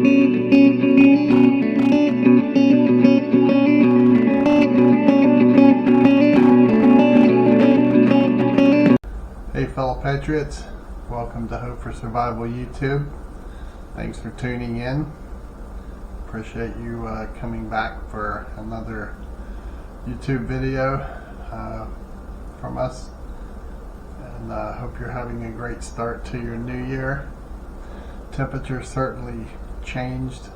Hey fellow patriots, welcome to Hope for Survival YouTube. Thanks for tuning in. Appreciate you coming back for another YouTube video from us, and hope you're having a great start to your new year. Temperature certainly changed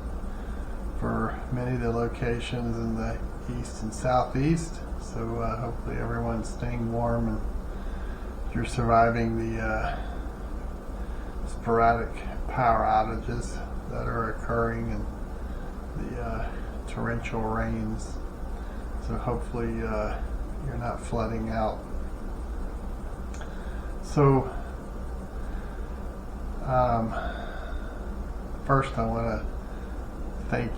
for many of the locations in the east and southeast, so hopefully everyone's staying warm and you're surviving the sporadic power outages that are occurring and the torrential rains. So hopefully you're not flooding out. So first I want to thank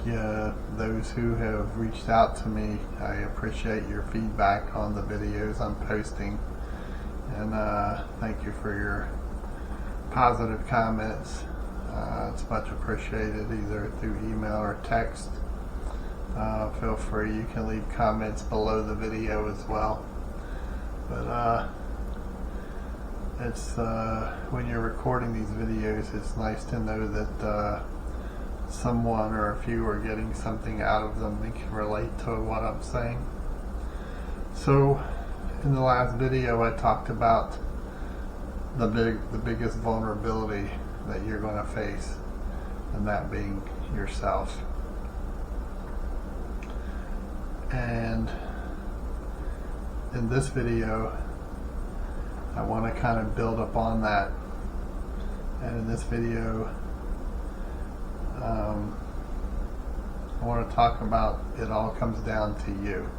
those who have reached out to me. I appreciate your feedback on the videos I'm posting, and thank you for your positive comments. It's much appreciated, either through email or text. Feel free, you can leave comments below the video as well. But it's when you're recording these videos, it's nice to know that someone or a few are getting something out of them and can relate to what I'm saying. So in the last video I talked about the biggest vulnerability that you're going to face, and that being yourself. And in this video I want to kind of build upon that, and in this video I want to talk about it all comes down to you.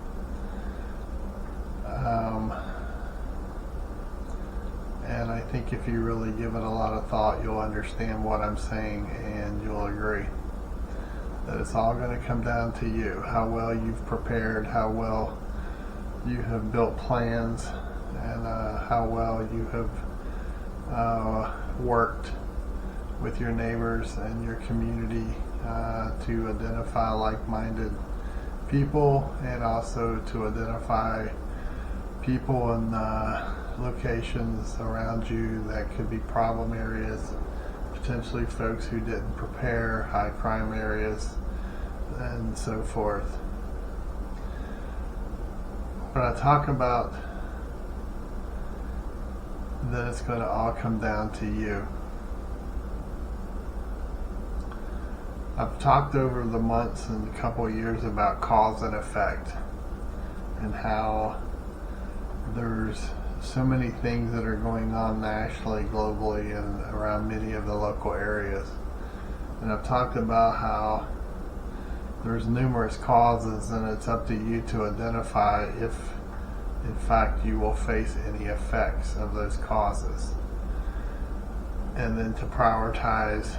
And I think if you really give it a lot of thought, you'll understand what I'm saying, and you'll agree that it's all going to come down to you. How well you've prepared, how well you have built plans, and how well you have worked with your neighbors and your community to identify like-minded people, and also to identify people in locations around you that could be problem areas, potentially folks who didn't prepare, high crime areas, and so forth. When I talk about that it's going to all come down to you, I've talked over the months and a couple of years about cause and effect, and how there's so many things that are going on nationally, globally, and around many of the local areas. And I've talked about how there's numerous causes, and it's up to you to identify if in fact you will face any effects of those causes, and then to prioritize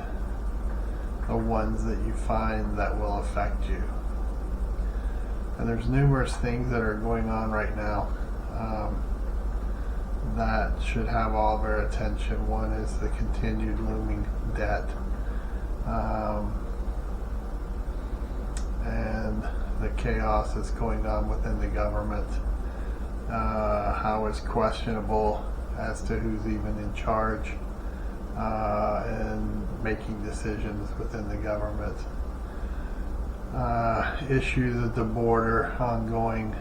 the ones that you find that will affect you. And there's numerous things that are going on right now that should have all of our attention. One is the continued looming debt, and the chaos that's going on within the government, how it's questionable as to who's even in charge and making decisions within the government. Issues at the border ongoing.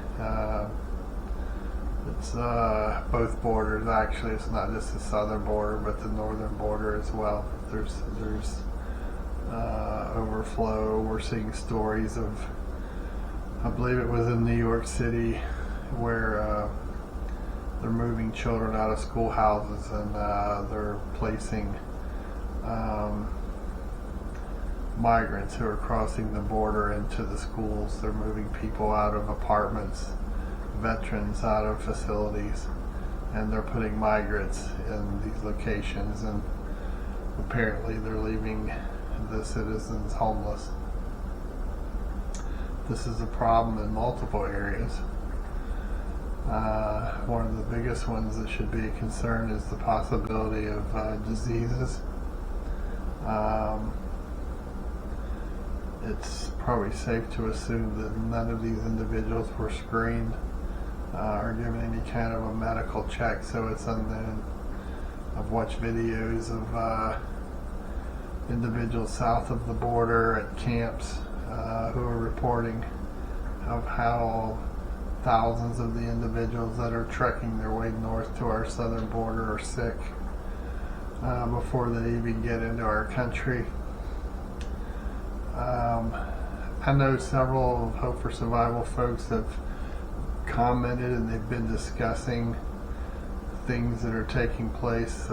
It's both borders, actually. It's not just the southern border, but the northern border as well. There's overflow. We're seeing stories of, I believe it was in New York City, where they're moving children out of schoolhouses, and they're placing migrants who are crossing the border into the schools. They're moving people out of apartments, veterans out of facilities, and they're putting migrants in these locations, and apparently they're leaving the citizens homeless. This is a problem in multiple areas. One of the biggest ones that should be a concern is the possibility of diseases. it's probably safe to assume that none of these individuals were screened or given any kind of a medical check, so it's unknown. I've watched videos of individuals south of the border at camps who are reporting of how thousands of the individuals that are trekking their way north to our southern border are sick before they even get into our country. I know several Hope for Survival folks have commented and they've been discussing things that are taking place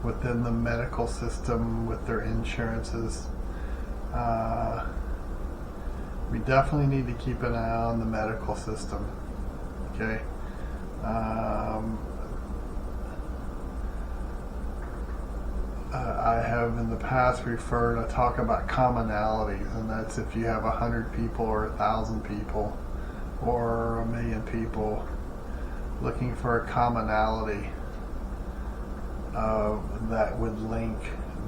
within the medical system with their insurances. We definitely need to keep an eye on the medical system. Okay. I have in the past referred, I talk about commonalities, and that's if you have 100 people or 1,000 people or 1,000,000 people, looking for a commonality that would link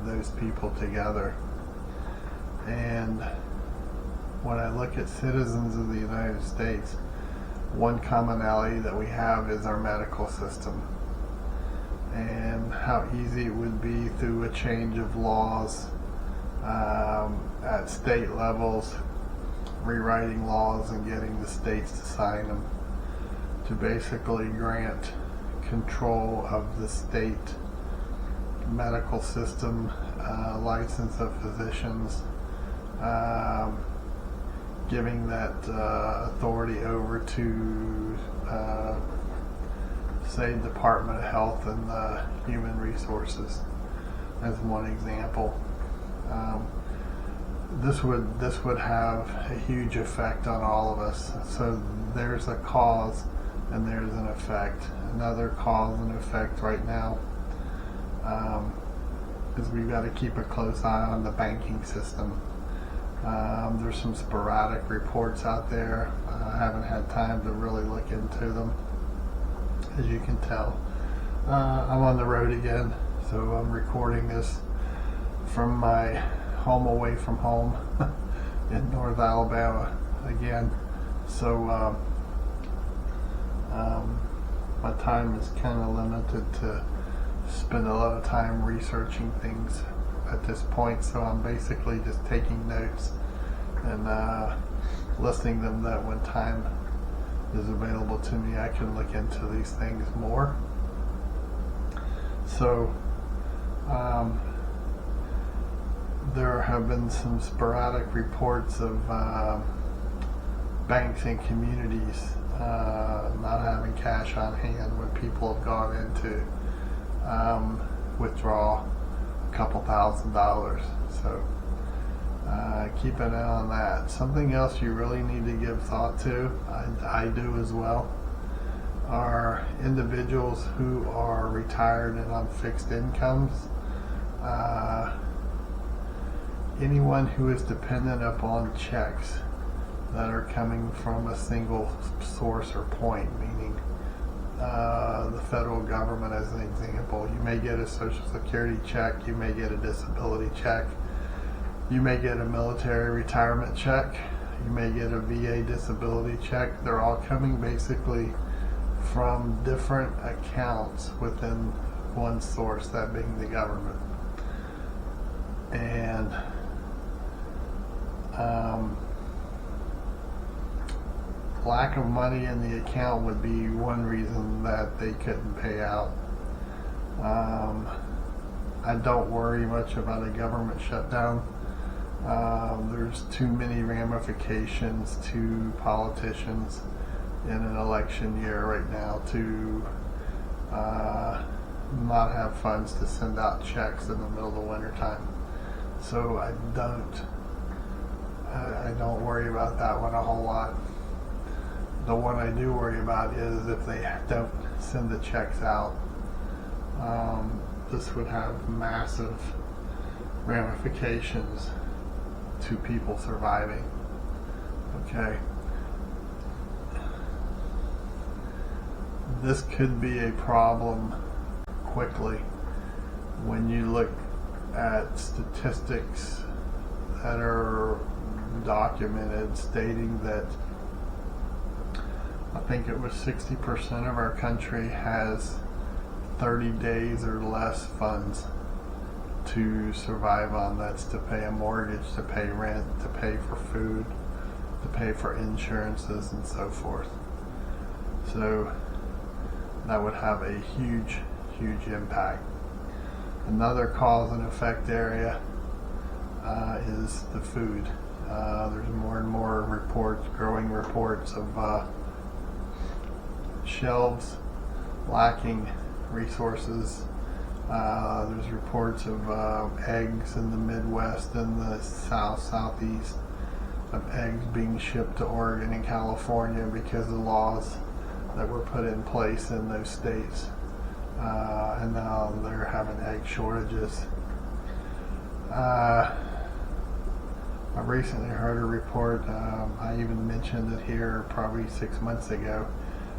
those people together. And when I look at citizens of the United States, one commonality that we have is our medical system, and how easy it would be through a change of laws at state levels, rewriting laws and getting the states to sign them, to basically grant control of the state medical system, license of physicians, giving that authority over to say Department of Health and Human Resources as one example. This would have a huge effect on all of us. So there's a cause and there's an effect. Another cause and effect right now is we've got to keep a close eye on the banking system. There's some sporadic reports out there. I haven't had time to really look into them. As you can tell, I'm on the road again, so I'm recording this from my home away from home in North Alabama again. So my time is kind of limited to spend a lot of time researching things at this point, so I'm basically just taking notes and listing them, that when time is available to me I can look into these things more. So there have been some sporadic reports of banks and communities not having cash on hand when people have gone into withdraw a couple $1,000s. So keep an eye on that. Something else you really need to give thought to, I do as well, are individuals who are retired and on fixed incomes. Anyone who is dependent upon checks that are coming from a single source or point, meaning the federal government as an example. You may get a Social Security check, you may get a disability check, you may get a military retirement check, you may get a VA disability check. They're all coming basically from different accounts within one source, that being the government. And lack of money in the account would be one reason that they couldn't pay out. I don't worry much about a government shutdown. There's too many ramifications to politicians in an election year right now to not have funds to send out checks in the middle of the winter time. So I don't worry about that one a whole lot. The one I do worry about is if they don't send the checks out. This would have massive ramifications to people surviving. Okay. This could be a problem quickly when you look at statistics that are documented stating that I think it was 60% of our country has 30 days or less funds to survive on. That's to pay a mortgage, to pay rent, to pay for food, to pay for insurances and so forth. So that would have a huge impact. Another cause and effect area is the food. There's more and more reports, growing reports of shelves lacking resources. There's reports of eggs in the Midwest and the Southeast, of eggs being shipped to Oregon and California because of laws that were put in place in those states. And now they're having egg shortages. I recently heard a report, I even mentioned it here probably 6 months ago,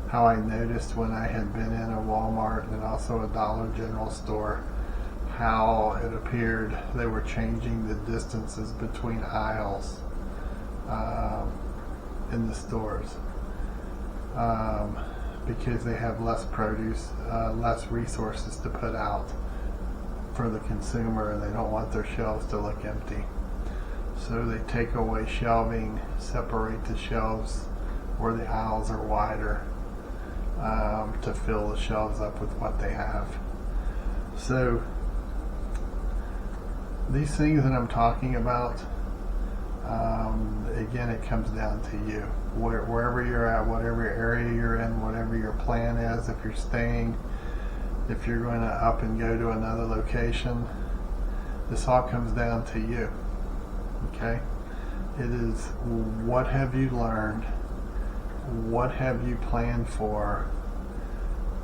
how I noticed when I had been in a Walmart and also a Dollar General store, how it appeared they were changing the distances between aisles in the stores. Because they have less produce, less resources to put out for the consumer, and they don't want their shelves to look empty. So they take away shelving, separate the shelves where the aisles are wider, to fill the shelves up with what they have. So these things that I'm talking about, again, it comes down to you. Wherever you're at, whatever area you're in, whatever your plan is, if you're staying, if you're going to up and go to another location, this all comes down to you. Okay? It is, what have you learned? What have you planned for?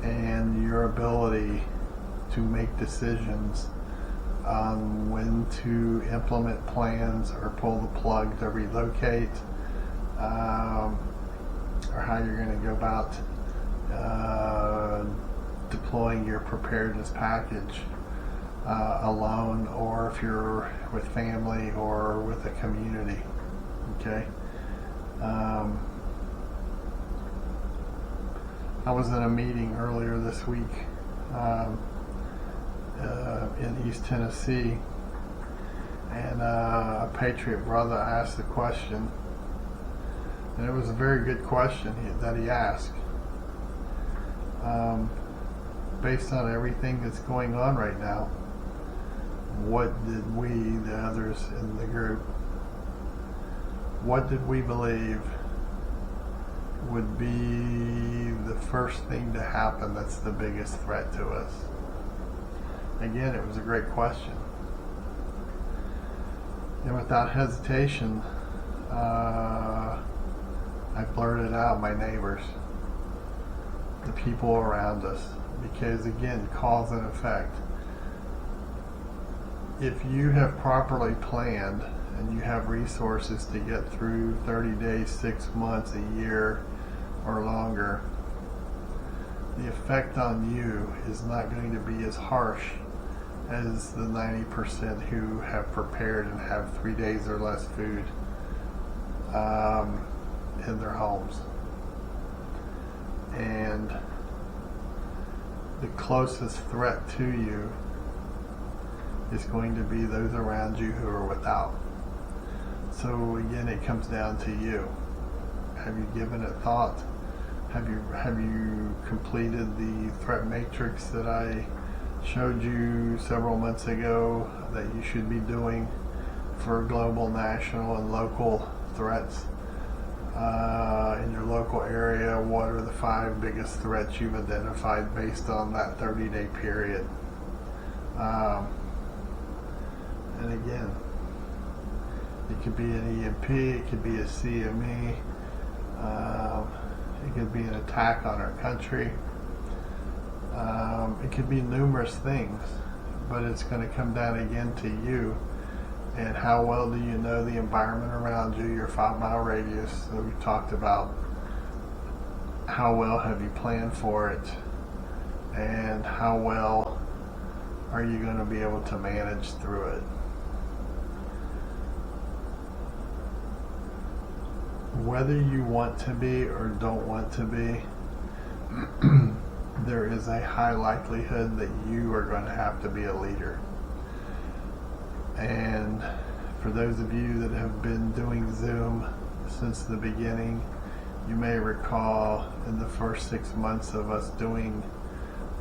And your ability to make decisions on when to implement plans or pull the plug to relocate, or how you're going to go about deploying your preparedness package alone, or if you're with family or with a community. Okay. I was in a meeting earlier this week in East Tennessee, and a Patriot brother asked the question, and it was a very good question that he asked. Based on everything that's going on right now, what did we, the others in the group, what did we believe would be the first thing to happen that's the biggest threat to us? Again, it was a great question. And without hesitation, I blurted out my neighbors, the people around us, because again, cause and effect. If you have properly planned and you have resources to get through 30 days, 6 months, a year, or longer, the effect on you is not going to be as harsh as the 90% who have prepared and have 3 days or less food in their homes. And the closest threat to you is going to be those around you who are without. So again, it comes down to you. Have you given it thought? Have you completed the threat matrix that I showed you several months ago that you should be doing for global, national, and local threats in your local area? What are the 5 biggest threats you've identified based on that 30-day period? And again, it could be an EMP, it could be a CME, it could be an attack on our country. It could be numerous things, but it's going to come down again to you and how well do you know the environment around you, your 5-mile radius that we talked about. How well have you planned for it, and how well are you going to be able to manage through it? whether you want to be or don't want to be, there is a high likelihood that you are going to have to be a leader. And for those of you that have been doing Zoom since the beginning, you may recall in the first 6 months of us doing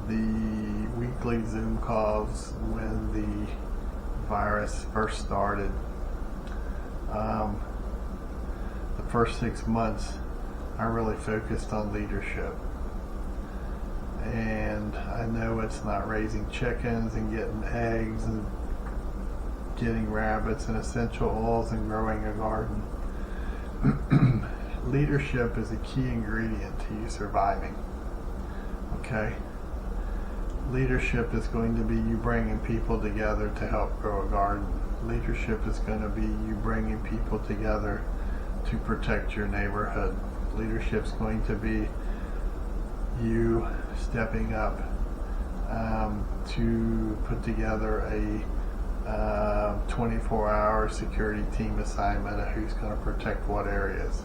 the weekly Zoom calls when the virus first started. The first 6 months I really focused on leadership. And I know it's not raising chickens and getting eggs and getting rabbits and essential oils and growing a garden. Leadership is a key ingredient to you surviving. Okay? Leadership is going to be you bringing people together to help grow a garden. Leadership is going to be you bringing people together to protect your neighborhood. Leadership is going to be you stepping up to put together a 24-hour security team assignment of who's going to protect what areas.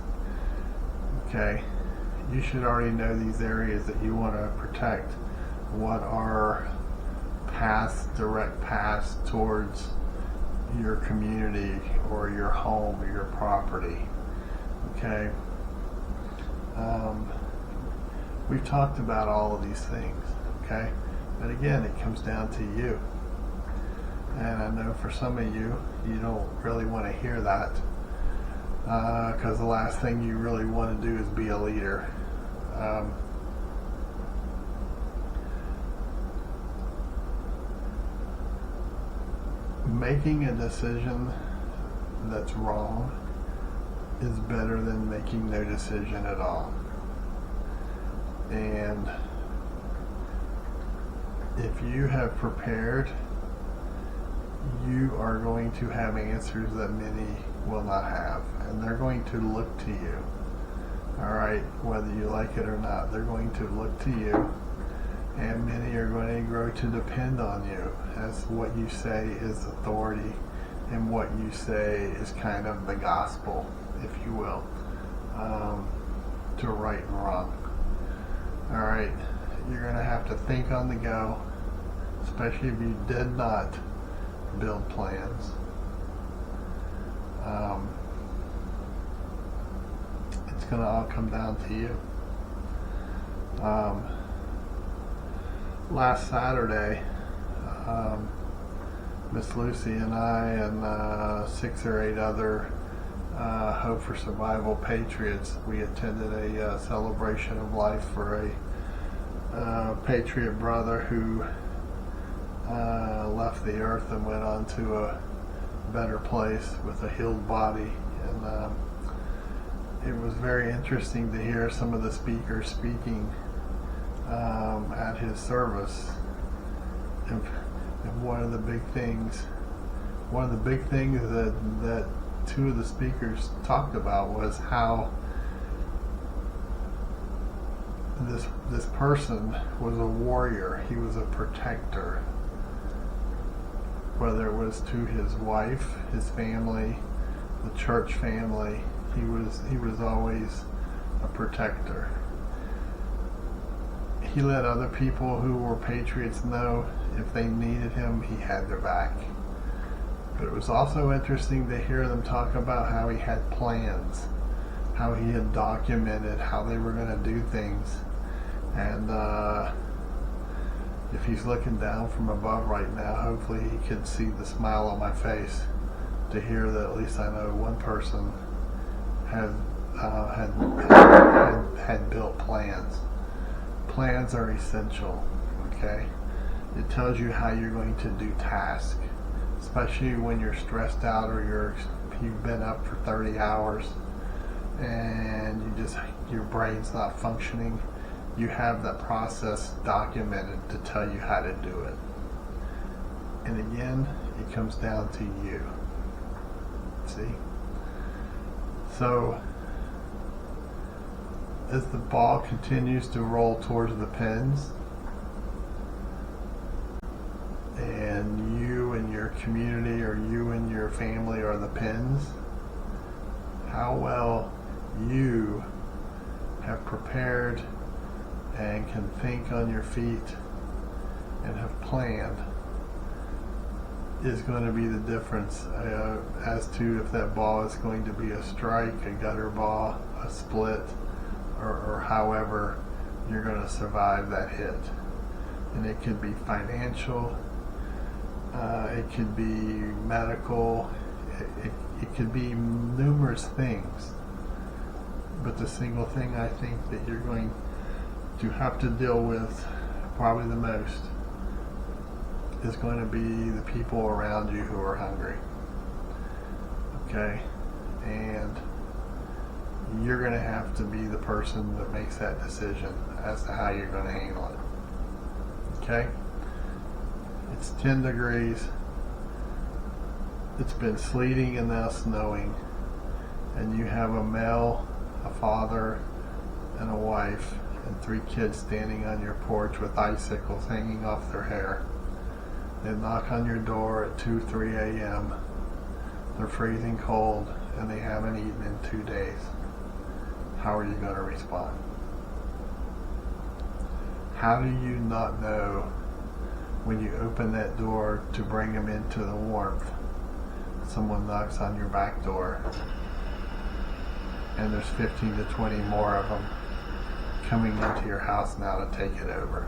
Okay, you should already know these areas that you want to protect. What are direct paths towards your community or your home or your property? Okay, we've talked about all of these things. Okay, but again, it comes down to you. And I know for some of you, you don't really want to hear that because the last thing you really want to do is be a leader. Making a decision that's wrong is better than making no decision at all. And if you have prepared, you are going to have answers that many will not have, and they're going to look to you. All right, whether you like it or not, they're going to look to you, and many are going to grow to depend on you as what you say is authority and what you say is kind of the gospel, if you will, to right and wrong. All right, you're going to have to think on the go, especially if you did not build plans. It's going to all come down to you. Last Saturday, Miss Lucy and I and 6 or 8 other Hope for Survival Patriots, we attended a celebration of life for a Patriot brother who left the earth and went on to a better place with a healed body. And it was very interesting to hear some of the speakers speaking at his service. And one of the big things that 2 of the speakers talked about was how this person was a warrior. He was a protector, whether it was to his wife, his family, the church family. He was always a protector. He let other people who were patriots know if they needed him, he had their back. But it was also interesting to hear them talk about how he had plans, how he had documented how they were going to do things. And if he's looking down from above right now, hopefully he could see the smile on my face to hear that at least I know one person had built plans. Plans are essential, okay? It tells you how you're going to do tasks, especially when you're stressed out or you've been up for 30 hours and your brain's not functioning. You have that process documented to tell you how to do it. And again, it comes down to you. See? So, as the ball continues to roll towards the pins, and you and your community or you and your family are the pins, how well you have prepared and can think on your feet and have planned is going to be the difference as to if that ball is going to be a strike, a gutter ball, a split, or however you're going to survive that hit. And it could be financial, it could be medical, it could be numerous things. But the single thing I think that you're going to have to deal with probably the most is going to be the people around you who are hungry. Okay? And you're going to have to be the person that makes that decision as to how you're going to handle it. Okay? It's 10 degrees. It's been sleeting and now snowing. And you have a male, a father, and a wife, and 3 kids standing on your porch with icicles hanging off their hair. They knock on your door at 2, 3 a.m. They're freezing cold and they haven't eaten in 2 days. How are you going to respond? How do you not know when you open that door to bring them into the warmth? Someone knocks on your back door and there's 15 to 20 more of them coming into your house now to take it over.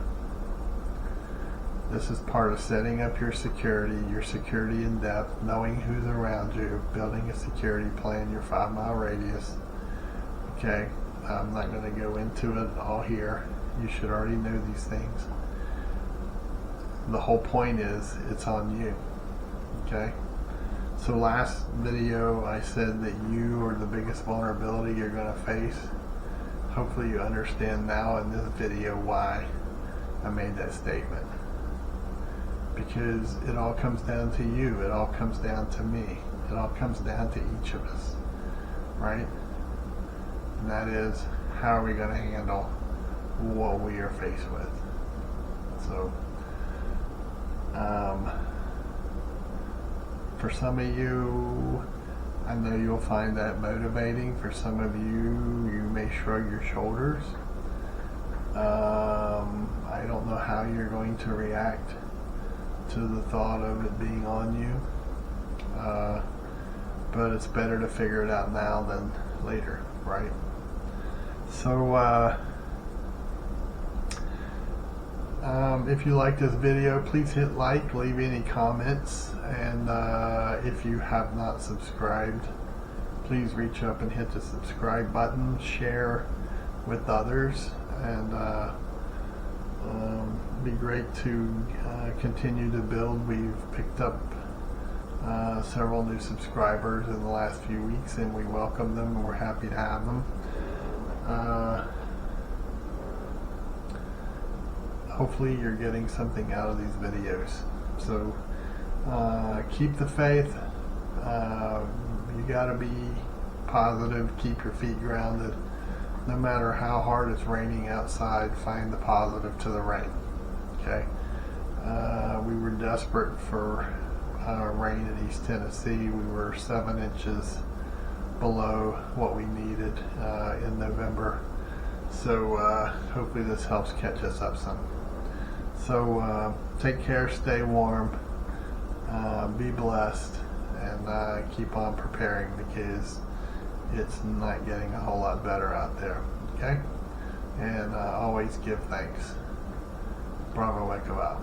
This is part of setting up your security in depth, knowing who's around you, building a security plan, your 5-mile radius. Okay, I'm not going to go into it all here. You should already know these things. The whole point is, it's on you. Okay? So last video I said that you are the biggest vulnerability you're going to face. Hopefully you understand now in this video why I made that statement. Because it all comes down to you. It all comes down to me. It all comes down to each of us. Right? And that is, how are we going to handle what we are faced with? So, for some of you, I know you'll find that motivating. For some of you, you may shrug your shoulders. I don't know how you're going to react to the thought of it being on you. But it's better to figure it out now than later, right? So, if you like this video, please hit like, leave any comments, and if you have not subscribed, please reach up and hit the subscribe button, share with others, and be great to continue to build. We've picked up several new subscribers in the last few weeks, and we welcome them and we're happy to have them. Hopefully you're getting something out of these videos. So keep the faith. You got to be positive. Keep your feet grounded. No matter how hard it's raining outside, find the positive to the rain. Okay. We were desperate for rain in East Tennessee. We were 7 inches below what we needed in November. So hopefully this helps catch us up some. So take care, stay warm, be blessed, and keep on preparing, because it's not getting a whole lot better out there. Okay? And always give thanks. Bravo Echo out.